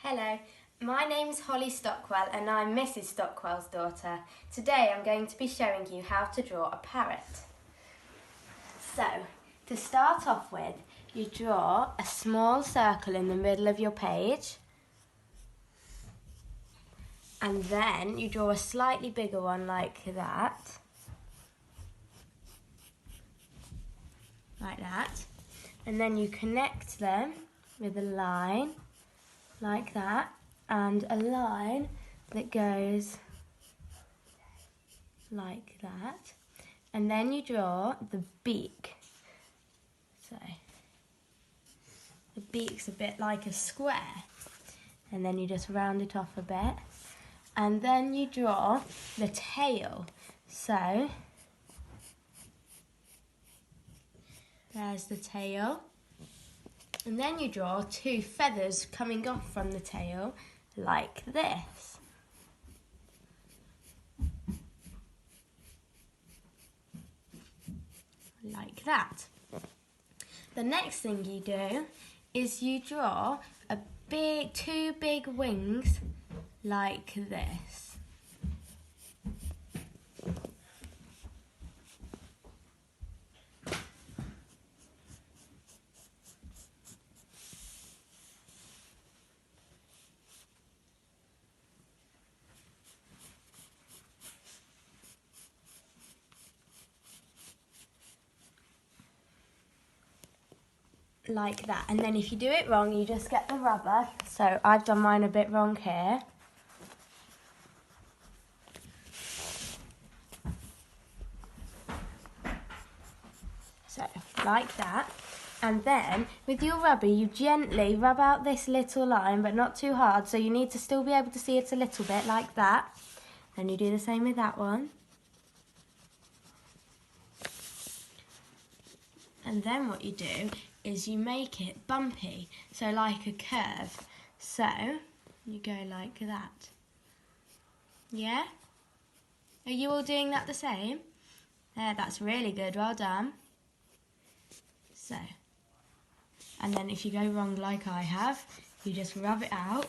Hello, my name's Holly Stockwell and I'm Mrs. Stockwell's daughter. Today I'm going to be showing you how to draw a parrot. So, to start off with, you draw a small circle in the middle of your page, and then you draw a slightly bigger one like that. Like that. And then you connect them with a line like that, and a line that goes like that, and then you draw the beak. So the beak's a bit like a square, and then you just round it off a bit, and then you draw the tail. So there's the tail. And then you draw two feathers coming off from the tail, like this. Like that. The next thing you do is you draw two big wings, like this. Like that, and then if you do it wrong you just get the rubber. So I've done mine a bit wrong here. So like that, and then with your rubber you gently rub out this little line, but not too hard, so you need to still be able to see it a little bit, like that. Then you do the same with that one. And then what you do is you make it bumpy, so like a curve. So you go like that. Yeah? Are you all doing that the same? There, that's really good, well done. So, and then if you go wrong like I have, you just rub it out.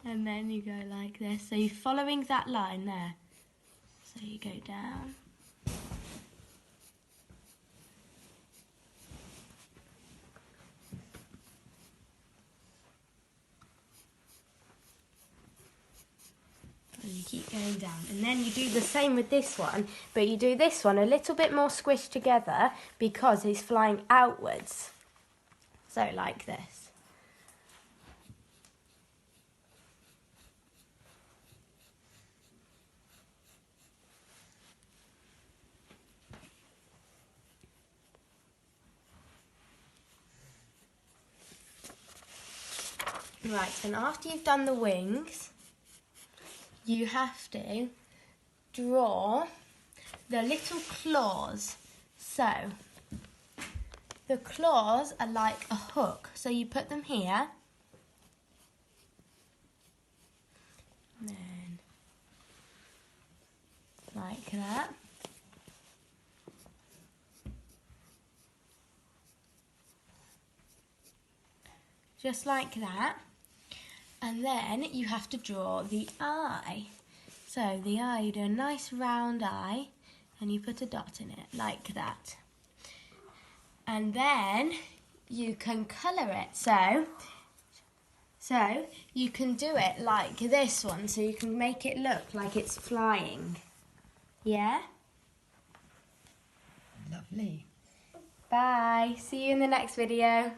And then you go like this. So you're following that line there. So you go down. And you keep going down, and then you do the same with this one, but you do this one a little bit more squished together because it's flying outwards. So like this. Right, and after you've done the wings, you have to draw the little claws. So the claws are like a hook, so you put them here, and then like that. Just like that. And then you have to draw the eye. So the eye, you do a nice round eye and you put a dot in it, like that. And then you can colour it. So you can do it like this one, so you can make it look like it's flying. Yeah? Lovely. Bye. See you in the next video.